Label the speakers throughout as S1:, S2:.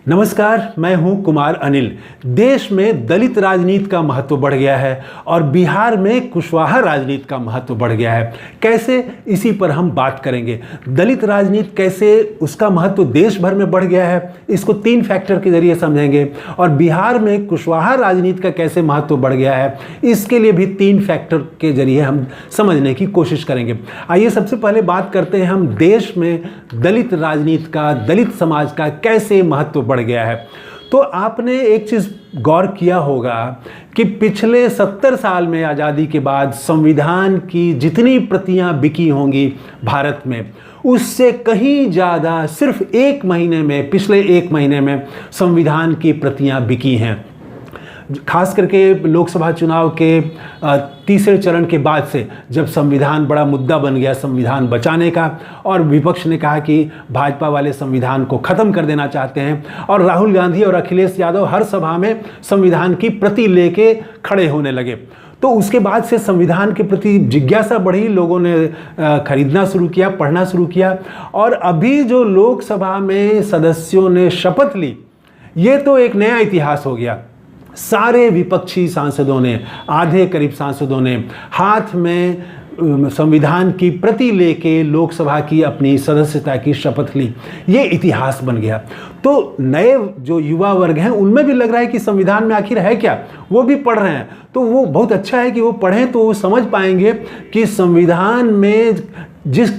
S1: नमस्कार, मैं हूं कुमार अनिल। देश में दलित राजनीति का महत्व बढ़ गया है और बिहार में कुशवाहा राजनीति का महत्व बढ़ गया है। कैसे, इसी पर हम बात करेंगे। दलित राजनीति कैसे उसका महत्व देश भर में बढ़ गया है, इसको 3 फैक्टर के जरिए समझेंगे। और बिहार में कुशवाहा राजनीति का कैसे महत्व बढ़ गया है, इसके लिए भी 3 फैक्टर के जरिए हम समझने की कोशिश करेंगे। आइए सबसे पहले बात करते हैं हम देश में दलित राजनीति का, दलित समाज का कैसे महत्व बढ़ गया है। तो आपने एक चीज़ गौर किया होगा कि पिछले 70 साल में आज़ादी के बाद संविधान की जितनी प्रतियां बिकी होंगी भारत में, उससे कहीं ज़्यादा सिर्फ 1 महीने में, पिछले 1 महीने में संविधान की प्रतियां बिकी हैं। खास करके लोकसभा चुनाव के तीसरे चरण के बाद से, जब संविधान बड़ा मुद्दा बन गया संविधान बचाने का, और विपक्ष ने कहा कि भाजपा वाले संविधान को ख़त्म कर देना चाहते हैं, और राहुल गांधी और अखिलेश यादव हर सभा में संविधान की प्रति लेके खड़े होने लगे, तो उसके बाद से संविधान के प्रति जिज्ञासा बढ़ी, लोगों ने खरीदना शुरू किया, पढ़ना शुरू किया। और अभी जो लोकसभा में सदस्यों ने शपथ ली, ये तो एक नया इतिहास हो गया। सारे विपक्षी सांसदों ने, आधे करीब सांसदों ने हाथ में संविधान की प्रति लेके लोकसभा की अपनी सदस्यता की शपथ ली। ये इतिहास बन गया। तो नए जो युवा वर्ग हैं, उनमें भी लग रहा है कि संविधान में आखिर है क्या, वो भी पढ़ रहे हैं। तो वो बहुत अच्छा है कि वो पढ़ें, तो वो समझ पाएंगे कि संविधान में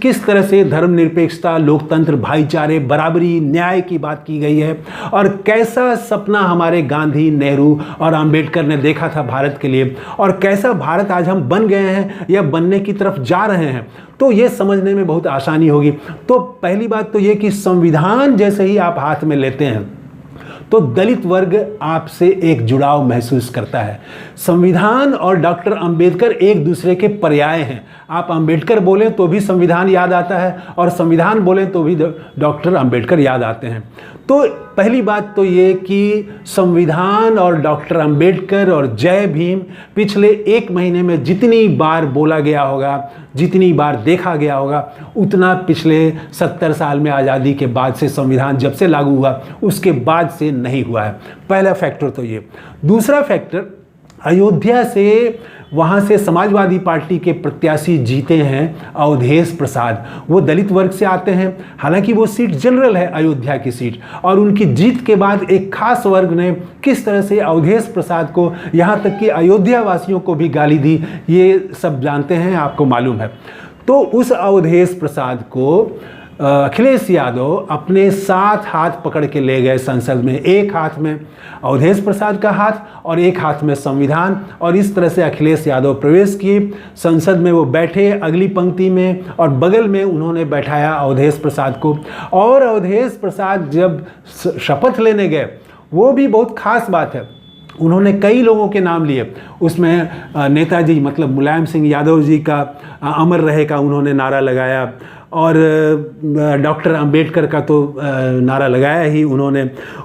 S1: किस तरह से धर्मनिरपेक्षता, लोकतंत्र, भाईचारे, बराबरी, न्याय की बात की गई है, और कैसा सपना हमारे गांधी, नेहरू और अंबेडकर ने देखा था भारत के लिए, और कैसा भारत आज हम बन गए हैं या बनने की तरफ जा रहे हैं। तो ये समझने में बहुत आसानी होगी। तो पहली बात तो ये कि संविधान जैसे ही आप हाथ में लेते हैं तो दलित वर्ग आपसे एक जुड़ाव महसूस करता है। संविधान और डॉक्टर अंबेडकर एक दूसरे के पर्याय हैं। आप अंबेडकर बोलें तो भी संविधान याद आता है, और संविधान बोलें तो भी डॉक्टर अंबेडकर याद आते हैं। तो पहली बात तो ये कि संविधान और डॉक्टर अंबेडकर और जय भीम पिछले 1 महीने में जितनी बार बोला गया होगा, जितनी बार देखा गया होगा, उतना पिछले 70 साल में आज़ादी के बाद से, संविधान जब से लागू हुआ उसके बाद से नहीं हुआ है। पहला फैक्टर तो ये। दूसरा फैक्टर, अयोध्या से, वहाँ से समाजवादी पार्टी के प्रत्याशी जीते हैं अवधेश प्रसाद। वो दलित वर्ग से आते हैं, हालांकि वो सीट जनरल है, अयोध्या की सीट, और उनकी जीत के बाद एक खास वर्ग ने किस तरह से अवधेश प्रसाद को, यहाँ तक कि अयोध्या वासियों को भी गाली दी, ये सब जानते हैं, आपको मालूम है। तो उस अवधेश प्रसाद को अखिलेश यादव अपने साथ हाथ पकड़ के ले गए संसद में। एक हाथ में अवधेश प्रसाद का हाथ और एक हाथ में संविधान, और इस तरह से अखिलेश यादव प्रवेश किए संसद में। वो बैठे अगली पंक्ति में, और बगल में उन्होंने बैठाया अवधेश प्रसाद को। और अवधेश प्रसाद जब शपथ लेने गए, वो भी बहुत खास बात है, उन्होंने कई लोगों के नाम लिए। उसमें नेताजी, मतलब मुलायम सिंह यादव जी का अमर रहे का उन्होंने नारा लगाया, और डॉक्टर अंबेडकर का तो नारा लगाया ही उन्होंने।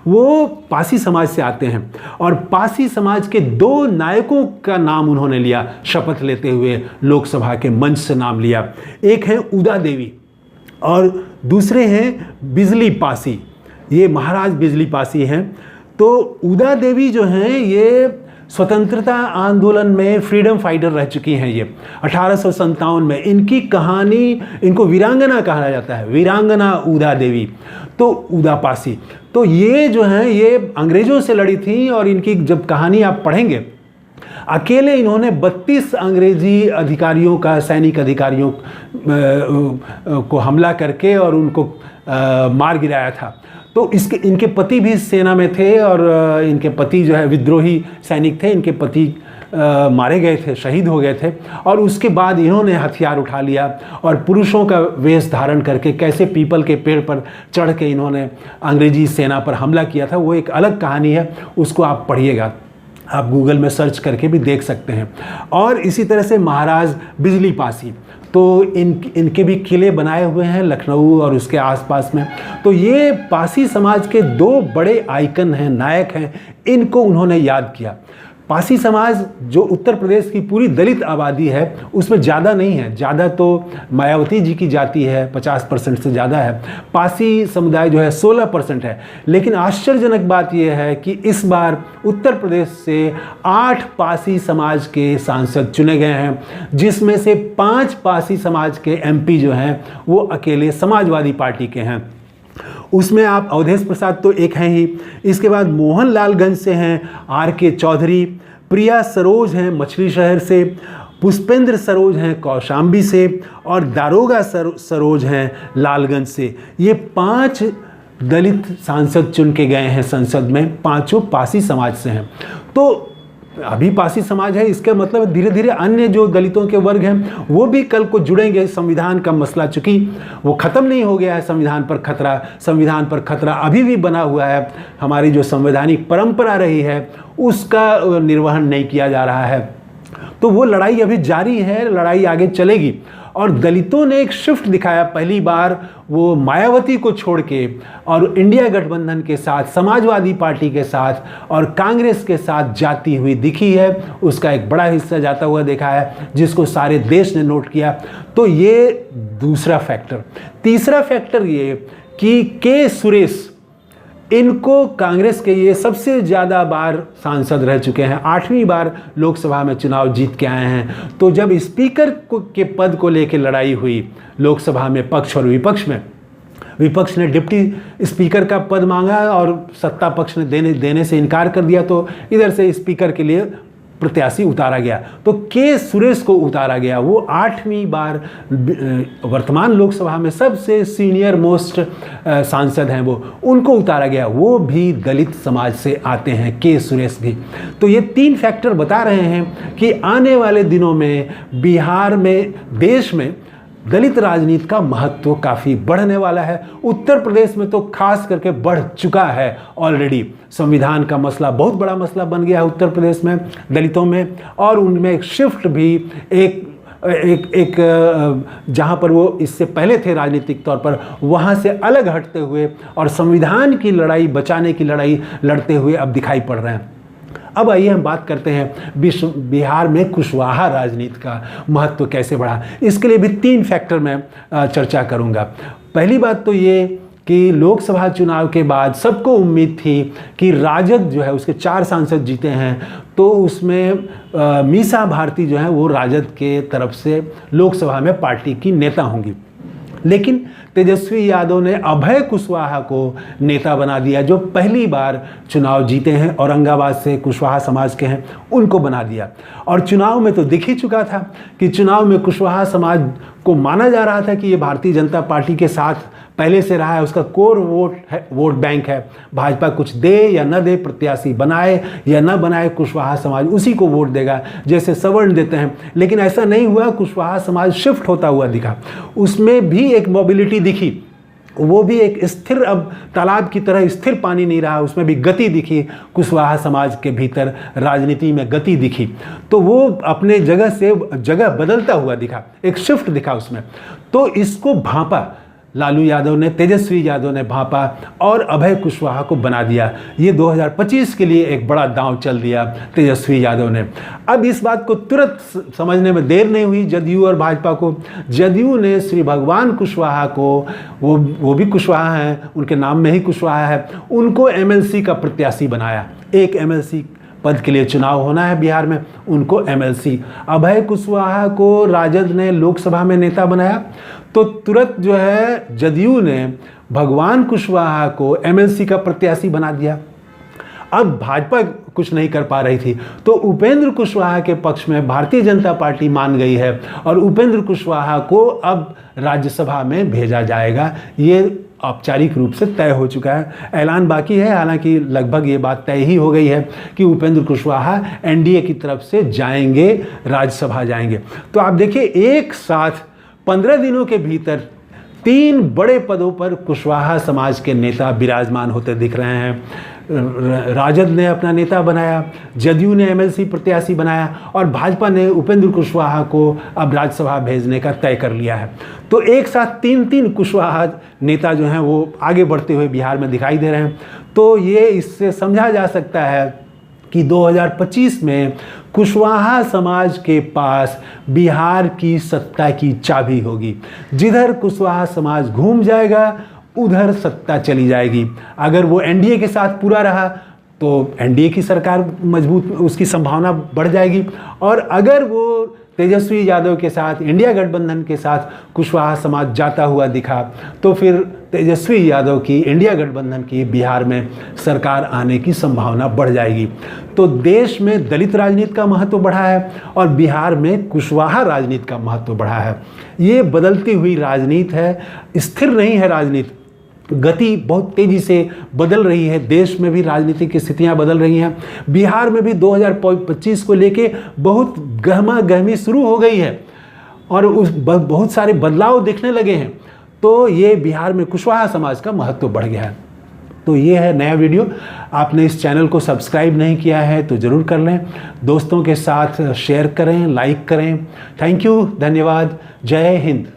S1: वो पासी समाज से आते हैं, और पासी समाज के 2 नायकों का नाम उन्होंने लिया शपथ लेते हुए, लोकसभा के मंच से नाम लिया। एक है उदा देवी और दूसरे हैं बिजली पासी। ये महाराज बिजली पासी हैं। तो उदा देवी जो हैं, ये स्वतंत्रता आंदोलन में फ्रीडम फाइटर रह चुकी हैं। ये 1857 में, इनकी कहानी, इनको वीरांगना कहा जाता है, वीरांगना उदा देवी, तो उदा पासी। तो ये जो हैं, ये अंग्रेज़ों से लड़ी थी, और इनकी जब कहानी आप पढ़ेंगे, अकेले इन्होंने 32 अंग्रेजी अधिकारियों का, सैनिक अधिकारियों को हमला करके और उनको मार गिराया था। तो इनके पति भी सेना में थे, और इनके पति जो है विद्रोही सैनिक थे, इनके पति मारे गए थे, शहीद हो गए थे। और उसके बाद इन्होंने हथियार उठा लिया और पुरुषों का वेश धारण करके कैसे पीपल के पेड़ पर चढ़ के इन्होंने अंग्रेजी सेना पर हमला किया था, वो एक अलग कहानी है, उसको आप पढ़िएगा, आप गूगल में सर्च करके भी देख सकते हैं। और इसी तरह से महाराज बिजली पासी, तो इनके भी किले बनाए हुए हैं लखनऊ और उसके आसपास में। तो ये पासी समाज के 2 बड़े आइकन हैं, नायक हैं, इनको उन्होंने याद किया। पासी समाज जो उत्तर प्रदेश की पूरी दलित आबादी है उसमें ज़्यादा नहीं है, ज़्यादा तो मायावती जी की जाति है, 50% से ज़्यादा है। पासी समुदाय जो है 16% है। लेकिन आश्चर्यजनक बात यह है कि इस बार उत्तर प्रदेश से 8 पासी समाज के सांसद चुने गए हैं, जिसमें से 5 पासी समाज के MP जो हैं वो अकेले समाजवादी पार्टी के हैं। उसमें आप अवधेश प्रसाद तो एक हैं ही, इसके बाद मोहनलालगंज से हैं RK चौधरी, प्रिया सरोज हैं मछली शहर से, पुष्पेंद्र सरोज हैं कौशाम्बी से और दारोगा सरोज हैं लालगंज से। ये 5 दलित सांसद चुन के गए हैं संसद में, 5 पासी समाज से हैं। तो अभी पासी समाज है, इसका मतलब धीरे धीरे अन्य जो दलितों के वर्ग हैं वो भी कल को जुड़ेंगे। संविधान का मसला चूंकि वो ख़त्म नहीं हो गया है, संविधान पर खतरा अभी भी बना हुआ है। हमारी जो संवैधानिक परंपरा रही है उसका निर्वहन नहीं किया जा रहा है, तो वो लड़ाई अभी जारी है, लड़ाई आगे चलेगी। और दलितों ने एक शिफ्ट दिखाया, पहली बार वो मायावती को छोड़ के और इंडिया गठबंधन के साथ, समाजवादी पार्टी के साथ और कांग्रेस के साथ जाती हुई दिखी है। उसका एक बड़ा हिस्सा जाता हुआ देखा है, जिसको सारे देश ने नोट किया। तो ये दूसरा फैक्टर। तीसरा फैक्टर ये कि के सुरेश, इनको कांग्रेस के ये सबसे ज़्यादा बार सांसद रह चुके हैं, 8वीं बार लोकसभा में चुनाव जीत के आए हैं। तो जब स्पीकर के पद को लेकर लड़ाई हुई लोकसभा में पक्ष और विपक्ष में, विपक्ष ने डिप्टी स्पीकर का पद मांगा और सत्ता पक्ष ने देने से इनकार कर दिया, तो इधर से स्पीकर के लिए प्रत्याशी उतारा गया। तो के सुरेश को उतारा गया। वो 8वीं बार वर्तमान लोकसभा में सबसे सीनियर मोस्ट सांसद हैं, वो उनको उतारा गया। वो भी दलित समाज से आते हैं, के सुरेश भी। तो ये 3 फैक्टर बता रहे हैं कि आने वाले दिनों में बिहार में, देश में दलित राजनीति का महत्व काफ़ी बढ़ने वाला है। उत्तर प्रदेश में तो खास करके बढ़ चुका है ऑलरेडी। संविधान का मसला बहुत बड़ा मसला बन गया है उत्तर प्रदेश में दलितों में, और उनमें एक शिफ्ट भी एक जहाँ पर वो इससे पहले थे राजनीतिक तौर पर, वहाँ से अलग हटते हुए और संविधान की लड़ाई, बचाने की लड़ाई लड़ते हुए अब दिखाई पड़ रहे हैं। अब आइए हम बात करते हैं बिहार में कुशवाहा राजनीति का महत्व कैसे बढ़ा। इसके लिए भी 3 फैक्टर मैं चर्चा करूंगा। पहली बात तो ये कि लोकसभा चुनाव के बाद सबको उम्मीद थी कि राजद जो है उसके 4 सांसद जीते हैं, तो उसमें मीसा भारती जो है वो राजद के तरफ से लोकसभा में पार्टी की नेता होंगी। लेकिन तेजस्वी यादव ने अभय कुशवाहा को नेता बना दिया, जो पहली बार चुनाव जीते हैं, औरंगाबाद से कुशवाहा समाज के हैं, उनको बना दिया। और चुनाव में तो दिख ही चुका था कि चुनाव में कुशवाहा समाज को माना जा रहा था कि ये भारतीय जनता पार्टी के साथ पहले से रहा है, उसका कोर वोट बैंक है। भाजपा कुछ दे या न दे, प्रत्याशी बनाए या न बनाए, कुशवाहा समाज उसी को वोट देगा, जैसे सवर्ण देते हैं। लेकिन ऐसा नहीं हुआ, कुशवाहा समाज शिफ्ट होता हुआ दिखा। उसमें भी एक मोबिलिटी दिखी, वो भी एक स्थिर, अब तालाब की तरह स्थिर पानी नहीं रहा, उसमें भी गति दिखी। कुशवाहा समाज के भीतर राजनीति में गति दिखी, तो वो अपने जगह से जगह बदलता हुआ दिखा, एक शिफ्ट दिखा उसमें। तो इसको भांपा लालू यादव ने, तेजस्वी यादव ने भांपा और अभय कुशवाहा को बना दिया। ये 2025 के लिए एक बड़ा दांव चल दिया तेजस्वी यादव ने। अब इस बात को तुरंत समझने में देर नहीं हुई जदयू और भाजपा को। जदयू ने श्री भगवान कुशवाहा को, वो भी कुशवाहा हैं, उनके नाम में ही कुशवाहा है, उनको MLC का प्रत्याशी बनाया। एक MLC पद के लिए चुनाव होना है बिहार में, उनको MLC। अभय कुशवाहा को राजद ने लोकसभा में नेता बनाया, तो तुरंत जो है जदयू ने भगवान कुशवाहा को MLC का प्रत्याशी बना दिया। अब भाजपा कुछ नहीं कर पा रही थी, तो उपेंद्र कुशवाहा के पक्ष में भारतीय जनता पार्टी मान गई है और उपेंद्र कुशवाहा को अब राज्यसभा में भेजा जाएगा। ये औपचारिक रूप से तय हो चुका है, ऐलान बाकी है। हालांकि लगभग ये बात तय ही हो गई है कि उपेंद्र कुशवाहा NDA की तरफ से जाएंगे, राज्यसभा जाएंगे। तो आप देखिए, एक साथ 15 दिनों के भीतर 3 बड़े पदों पर कुशवाहा समाज के नेता विराजमान होते दिख रहे हैं। राजद ने अपना नेता बनाया, जदयू ने MLC प्रत्याशी बनाया और भाजपा ने उपेंद्र कुशवाहा को अब राज्यसभा भेजने का तय कर लिया है। तो एक साथ 3 कुशवाहा नेता जो हैं वो आगे बढ़ते हुए बिहार में दिखाई दे रहे हैं। तो ये इससे समझा जा सकता है कि 2025 में कुशवाहा समाज के पास बिहार की सत्ता की चाबी होगी। जिधर कुशवाहा समाज घूम जाएगा उधर सत्ता चली जाएगी। अगर वो एनडीए के साथ पूरा रहा तो एनडीए की सरकार मजबूत, उसकी संभावना बढ़ जाएगी। और अगर वो तेजस्वी यादव के साथ, इंडिया गठबंधन के साथ कुशवाहा समाज जाता हुआ दिखा तो फिर तेजस्वी यादव की, इंडिया गठबंधन की बिहार में सरकार आने की संभावना बढ़ जाएगी। तो देश में दलित राजनीति का महत्व बढ़ा है और बिहार में कुशवाहा राजनीति का महत्व बढ़ा है। ये बदलती हुई राजनीति है, स्थिर नहीं है राजनीति, गति बहुत तेजी से बदल रही है। देश में भी राजनीतिक स्थितियां बदल रही हैं। बिहार में भी 2025 को लेके बहुत गहमा गहमी शुरू हो गई है और बहुत सारे बदलाव दिखने लगे हैं। तो ये बिहार में कुशवाहा समाज का महत्व बढ़ गया है। तो ये है नया वीडियो। आपने इस चैनल को सब्सक्राइब नहीं किया है तो ज़रूर कर लें, दोस्तों के साथ शेयर करें, लाइक करें। थैंक यू, धन्यवाद, जय हिंद।